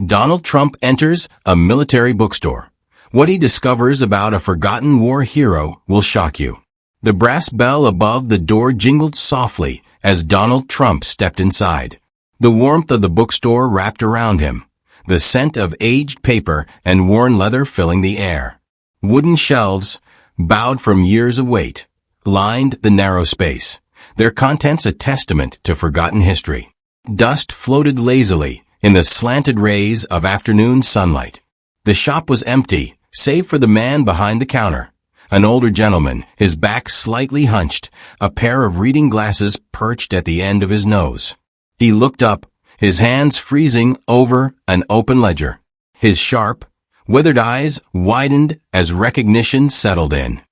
Donald Trump enters a military bookstore. What he discovers about a forgotten war hero will shock you. The brass bell above the door jingled softly as Donald Trump stepped inside. The warmth of the bookstore wrapped around him, the scent of aged paper and worn leather filling the air. Wooden shelves, bowed from years of weight, lined the narrow space, their contents a testament to forgotten history. Dust floated lazily in the slanted rays of afternoon sunlight. The shop was empty, save for the man behind the counter, an older gentleman, his back slightly hunched, a pair of reading glasses perched at the end of his nose. He looked up, his hands freezing over an open ledger. His sharp, withered eyes widened as recognition settled in.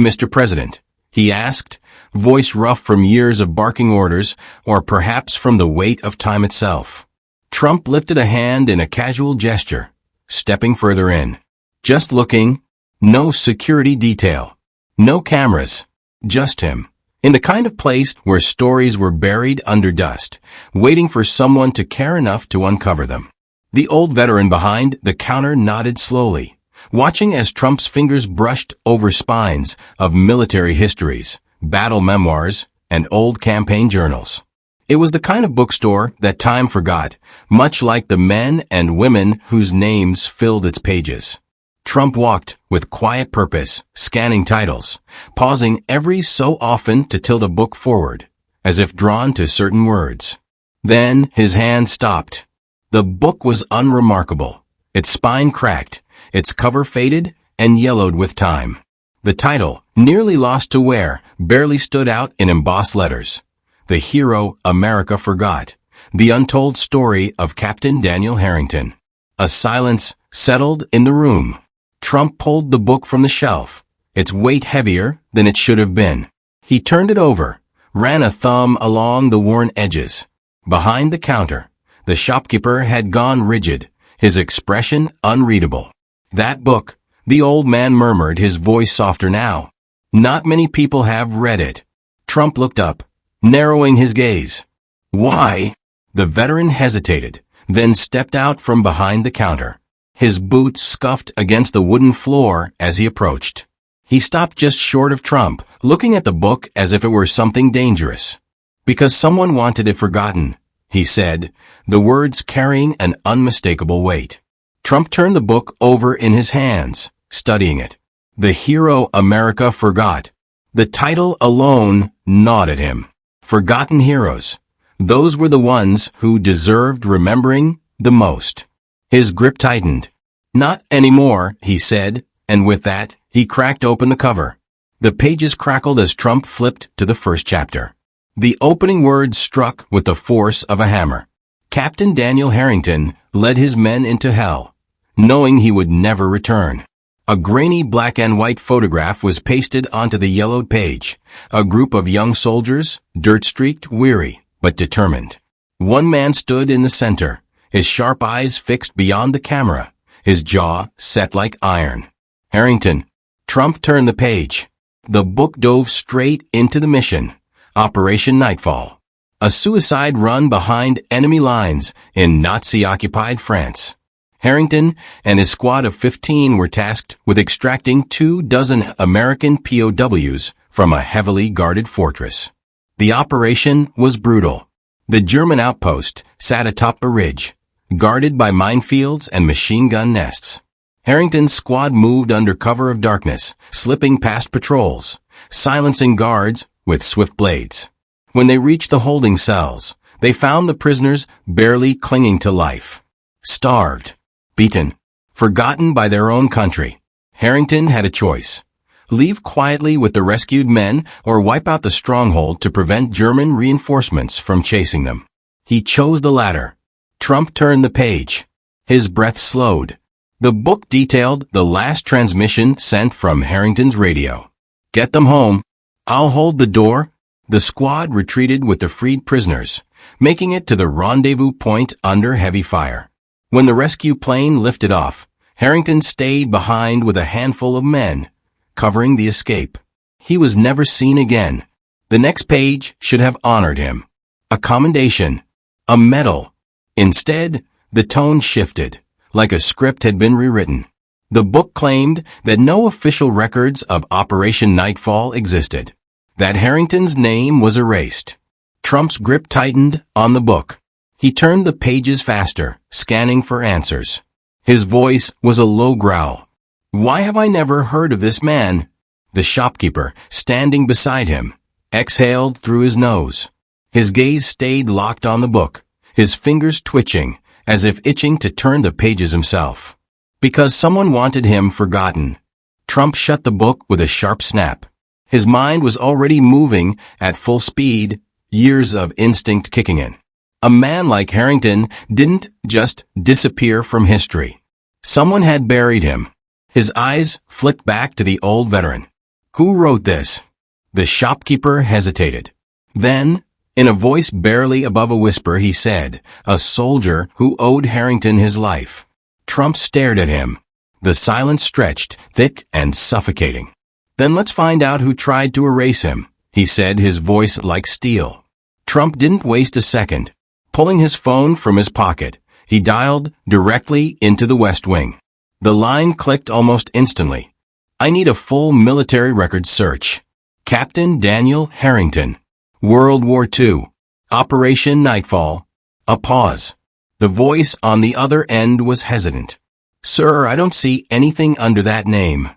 "Mr. President," he asked, voice rough from years of barking orders, or perhaps from the weight of time itself. Trump lifted a hand in a casual gesture, stepping further in. Just looking, no security detail, no cameras, just him. In the kind of place where stories were buried under dust, waiting for someone to care enough to uncover them. The old veteran behind the counter nodded slowly, watching as Trump's fingers brushed over spines of military histories, battle memoirs, and old campaign journals. It was the kind of bookstore that time forgot, much like the men and women whose names filled its pages. Trump walked with quiet purpose, scanning titles, pausing every so often to tilt a book forward, as if drawn to certain words. Then his hand stopped. The book was unremarkable, its spine cracked, its cover faded and yellowed with time. The title, nearly lost to wear, barely stood out in embossed letters. The Hero America Forgot, the untold story of Captain Daniel Harrington. A silence settled in the room. Trump pulled the book from the shelf, its weight heavier than it should have been. He turned it over, ran a thumb along the worn edges. Behind the counter, the shopkeeper had gone rigid, his expression unreadable. "That book," the old man murmured, his voice softer now. "Not many people have read it." Trump looked up, narrowing his gaze. "Why?" The veteran hesitated, then stepped out from behind the counter. His boots scuffed against the wooden floor as he approached. He stopped just short of Trump, looking at the book as if it were something dangerous. "Because someone wanted it forgotten," he said, the words carrying an unmistakable weight. Trump turned the book over in his hands, studying it. The Hero America Forgot. The title alone gnawed at him. Forgotten heroes. Those were the ones who deserved remembering the most. His grip tightened. "Not anymore," he said, and with that, he cracked open the cover. The pages crackled as Trump flipped to the first chapter. The opening words struck with the force of a hammer. Captain Daniel Harrington led his men into hell, knowing he would never return. A grainy black and white photograph was pasted onto the yellowed page, a group of young soldiers, dirt-streaked, weary, but determined. One man stood in the center, his sharp eyes fixed beyond the camera, his jaw set like iron. Harrington. Trump turned the page. The book dove straight into the mission, Operation Nightfall. A suicide run behind enemy lines in Nazi-occupied France. Harrington and his squad of 15 were tasked with extracting 24 American POWs from a heavily guarded fortress. The operation was brutal. The German outpost sat atop a ridge, guarded by minefields and machine gun nests. Harrington's squad moved under cover of darkness, slipping past patrols, silencing guards with swift blades. When they reached the holding cells, they found the prisoners barely clinging to life. Starved, beaten, forgotten by their own country. Harrington had a choice. Leave quietly with the rescued men or wipe out the stronghold to prevent German reinforcements from chasing them. He chose the latter. Trump turned the page. His breath slowed. The book detailed the last transmission sent from Harrington's radio. "Get them home. I'll hold the door." The squad retreated with the freed prisoners, making it to the rendezvous point under heavy fire. When the rescue plane lifted off, Harrington stayed behind with a handful of men, covering the escape. He was never seen again. The next page should have honored him. A commendation. A medal. Instead, The tone shifted, like a script had been rewritten. The book claimed that no official records of Operation Nightfall existed, that Harrington's name was erased. Trump's grip tightened on the book. He turned the pages faster, scanning for answers. His voice was a low growl. "Why have I never heard of this man?" The shopkeeper, standing beside him, exhaled through his nose. His gaze stayed locked on the book, his fingers twitching, as if itching to turn the pages himself. Because someone wanted him forgotten. Trump shut the book with a sharp snap. His mind was already moving at full speed, years of instinct kicking in. A man like Harrington didn't just disappear from history. Someone had buried him. His eyes flicked back to the old veteran. Who wrote this? The shopkeeper hesitated. Then, in a voice barely above a whisper, he said, "A soldier who owed Harrington his life." Trump stared at him. The silence stretched, thick and suffocating. "Then let's find out who tried to erase him," he said, his voice like steel. Trump didn't waste a second. Pulling his phone from his pocket, he dialed directly into the West Wing. The line clicked almost instantly. "I need a full military records search. Captain Daniel Harrington. World War II. Operation Nightfall." A pause. The voice on the other end was hesitant. "Sir, I don't see anything under that name."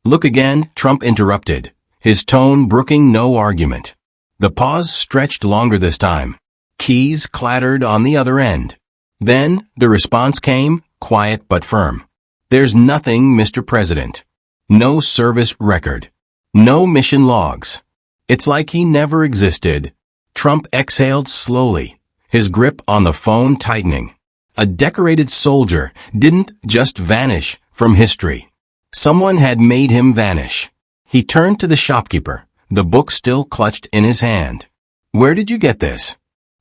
"Look again," Trump interrupted, his tone brooking no argument. The pause stretched longer this time. Keys clattered on the other end. Then the response came, quiet but firm. "There's nothing, Mr. President. No service record. No mission logs. It's like he never existed." Trump exhaled slowly, his grip on the phone tightening. A decorated soldier didn't just vanish from history. Someone had made him vanish. He turned to the shopkeeper, the book still clutched in his hand. "Where did you get this?"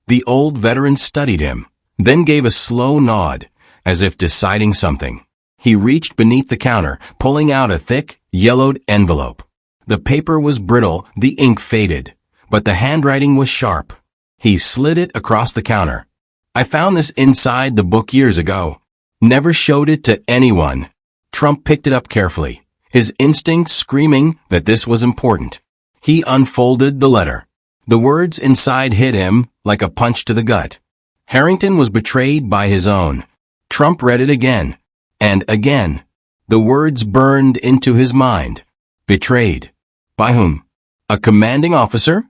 The old veteran studied him, then gave a slow nod, as if deciding something. He reached beneath the counter, pulling out a thick, yellowed envelope. The paper was brittle, the ink faded, but the handwriting was sharp. He slid it across the counter. "I found this inside the book years ago. Never showed it to anyone." Trump picked it up carefully, his instincts screaming that this was important. He unfolded the letter. The words inside hit him like a punch to the gut. Harrington was betrayed by his own. Trump read it again, and again. The words burned into his mind. Betrayed. By whom? A commanding officer?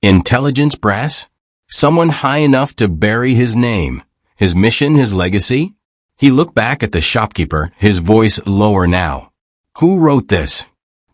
Intelligence brass? Someone high enough to bury his name, his mission, his legacy? He looked back at the shopkeeper, his voice lower now. "Who wrote this?"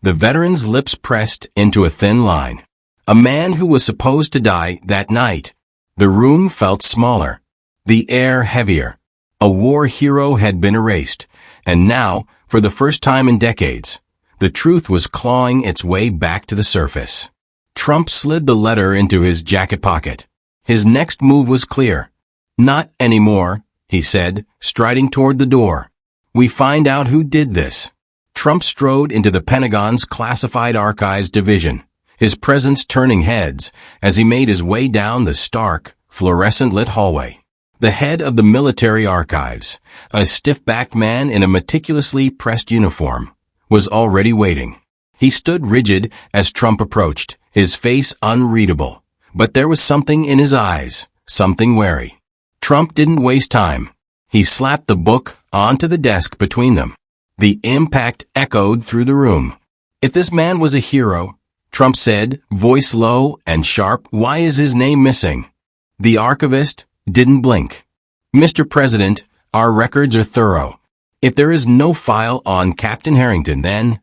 The veteran's lips pressed into a thin line. "A man who was supposed to die that night." The room felt smaller, the air heavier. A war hero had been erased, and now, for the first time in decades, the truth was clawing its way back to the surface. Trump slid the letter into his jacket pocket. His next move was clear. "Not anymore," he said, striding toward the door. "We find out who did this." Trump strode into the Pentagon's Classified Archives division, his presence turning heads as he made his way down the stark, fluorescent-lit hallway. The head of the military archives, a stiff-backed man in a meticulously pressed uniform, was already waiting. He stood rigid as Trump approached, his face unreadable, but there was something in his eyes, something wary. Trump didn't waste time. He slapped the book onto the desk between them. The impact echoed through the room. "If this man was a hero," Trump said, voice low and sharp, "why is his name missing?" The archivist didn't blink. "Mr. President, our records are thorough. If there is no file on Captain Harrington, then—"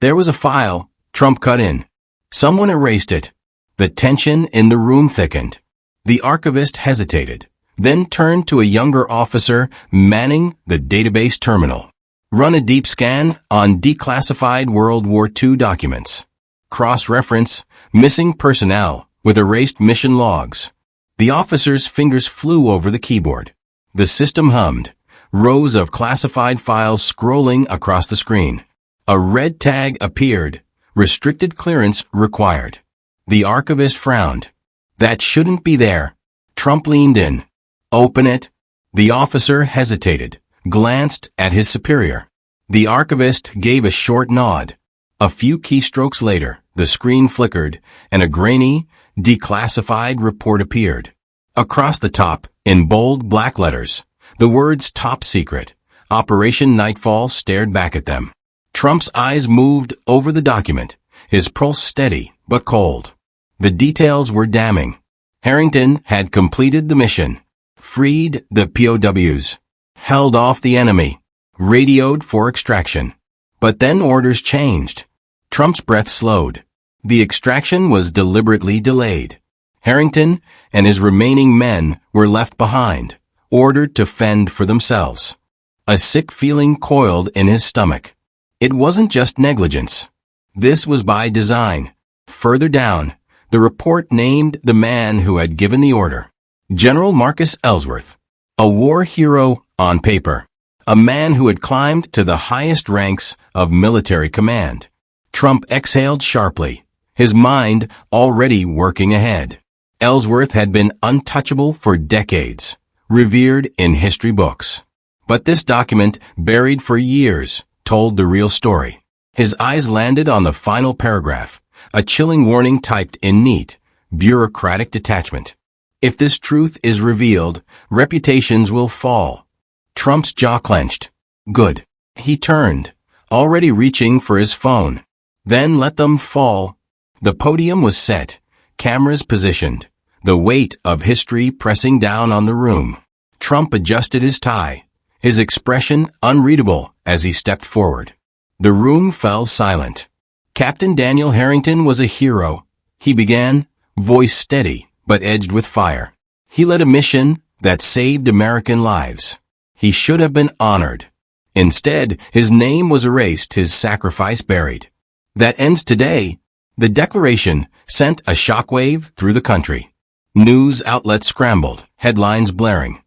"There was a file," Trump cut in. "Someone erased it." The tension in the room thickened. The archivist hesitated, then turned to a younger officer manning the database terminal. "Run a deep scan on declassified World War II documents. Cross-reference missing personnel with erased mission logs." The officer's fingers flew over the keyboard. The system hummed, rows of classified files scrolling across the screen. A red tag appeared, restricted clearance required. The archivist frowned. "That shouldn't be there." Trump leaned in. "Open it." The officer hesitated, glanced at his superior. The archivist gave a short nod. A few keystrokes later, the screen flickered, and a grainy, declassified report appeared. Across the top, in bold black letters, the words "Top Secret." Operation Nightfall stared back at them. Trump's eyes moved over the document, his pulse steady but cold. The details were damning. Harrington had completed the mission, freed the POWs, held off the enemy, radioed for extraction. But then orders changed. Trump's breath slowed. The extraction was deliberately delayed. Harrington and his remaining men were left behind, ordered to fend for themselves. A sick feeling coiled in his stomach. It wasn't just negligence. This was by design. Further down, the report named the man who had given the order. General Marcus Ellsworth. A war hero on paper. A man who had climbed to the highest ranks of military command. Trump exhaled sharply, his mind already working ahead. Ellsworth had been untouchable for decades, revered in history books. But this document, buried for years, told the real story. His eyes landed on the final paragraph, a chilling warning typed in neat, bureaucratic detachment. If this truth is revealed, reputations will fall. Trump's jaw clenched. Good. He turned, already reaching for his phone. Then let them fall. The podium was set, cameras positioned, the weight of history pressing down on the room. Trump adjusted his tie, his expression unreadable as he stepped forward. The room fell silent. Captain Daniel Harrington was a hero. He began, voice steady, but edged with fire. He led a mission that saved American lives. He should have been honored. Instead, his name was erased, his sacrifice buried. That ends today. The declaration sent a shockwave through the country. News outlets scrambled, headlines blaring.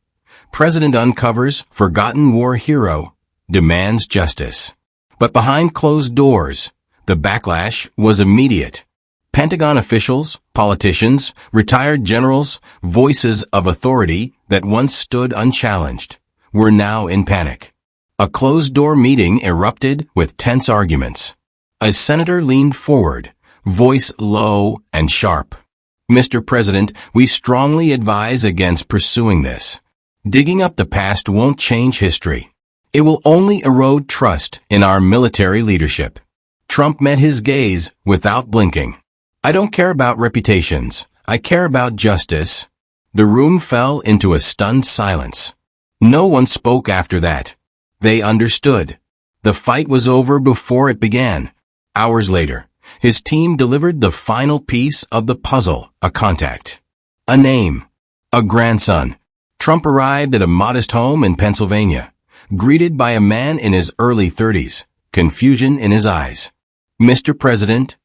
President uncovers forgotten war hero, demands justice. But behind closed doors, the backlash was immediate. Pentagon officials, politicians, retired generals, voices of authority that once stood unchallenged, were now in panic. A closed-door meeting erupted with tense arguments. A senator leaned forward, voice low and sharp. Mr. President, we strongly advise against pursuing this. Digging up the past won't change history. It will only erode trust in our military leadership. Trump met his gaze without blinking. I don't care about reputations. I care about justice. The room fell into a stunned silence. No one spoke after that. They understood. The fight was over before it began. Hours later, his team delivered the final piece of the puzzle, a contact. A name. A grandson. Trump arrived at a modest home in Pennsylvania, greeted by a man in his early 30s, confusion in his eyes. Mr. President,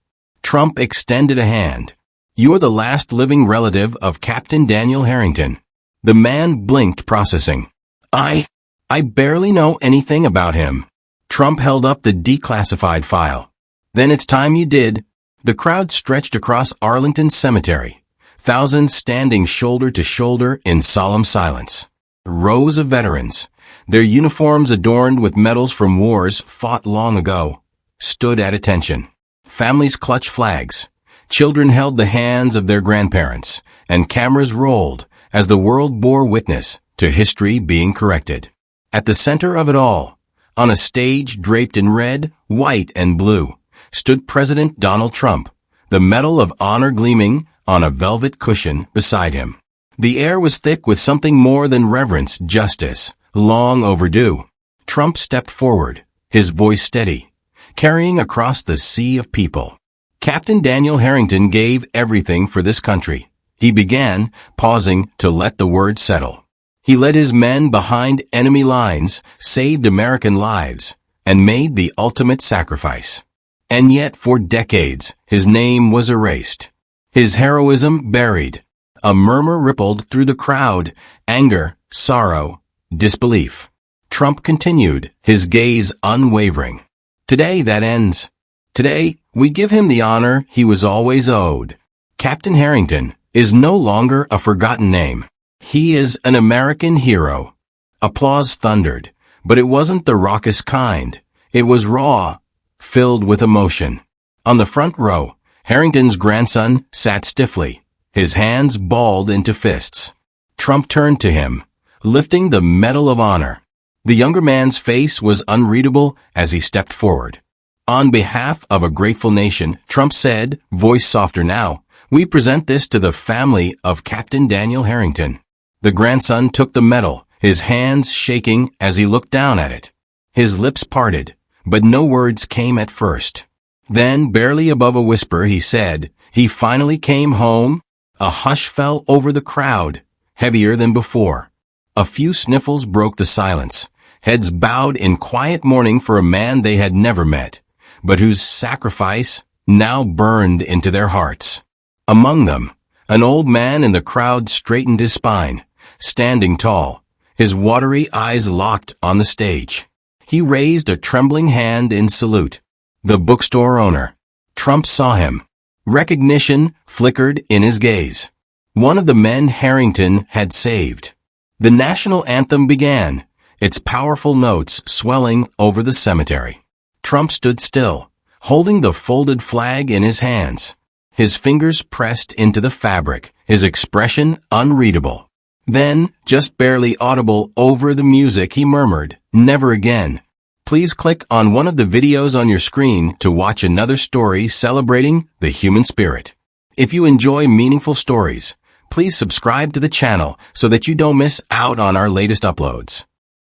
Trump extended a hand. You're the last living relative of Captain Daniel Harrington. The man blinked, processing. I barely know anything about him. Trump held up the declassified file. Then it's time you did. The crowd stretched across Arlington Cemetery, thousands standing shoulder to shoulder in solemn silence. Rows of veterans, their uniforms adorned with medals from wars fought long ago, stood at attention. Families clutched flags. Children held the hands of their grandparents, and cameras rolled as the world bore witness to history being corrected. At the center of it all, on a stage draped in red, white, and blue, stood President Donald Trump, the Medal of Honor gleaming on a velvet cushion beside him. The air was thick with something more than reverence, justice, long overdue. Trump stepped forward, his voice steady, carrying across the sea of people. Captain Daniel Harrington gave everything for this country. He began, pausing to let the words settle. He led his men behind enemy lines, saved American lives, and made the ultimate sacrifice. And yet, for decades, his name was erased. His heroism buried. A murmur rippled through the crowd, anger, sorrow, disbelief. Trump continued, his gaze unwavering. Today that ends. Today, we give him the honor he was always owed. Captain Harrington is no longer a forgotten name. He is an American hero, Applause thundered, but it wasn't the raucous kind. It was raw, filled with emotion. On the front row, Harrington's grandson sat stiffly, his hands balled into fists. Trump turned to him, lifting the Medal of Honor. The younger man's face was unreadable as he stepped forward. On behalf of a grateful nation, Trump said, voice softer now, we present this to the family of Captain Daniel Harrington. The grandson took the medal, his hands shaking as he looked down at it. His lips parted, but no words came at first. Then, barely above a whisper, he said, he finally came home. A hush fell over the crowd, heavier than before. A few sniffles broke the silence, heads bowed in quiet mourning for a man they had never met, but whose sacrifice now burned into their hearts. Among them, an old man in the crowd straightened his spine, standing tall, his watery eyes locked on the stage. He raised a trembling hand in salute. The bookstore owner. Trump saw him. Recognition flickered in his gaze. One of the men Harrington had saved. The national anthem began, its powerful notes swelling over the cemetery. Trump stood still, holding the folded flag in his hands. His fingers pressed into the fabric, his expression unreadable. Then, just barely audible over the music, he murmured, "Never again." Please click on one of the videos on your screen to watch another story celebrating the human spirit. If you enjoy meaningful stories, please subscribe to the channel so that you don't miss out on our latest uploads.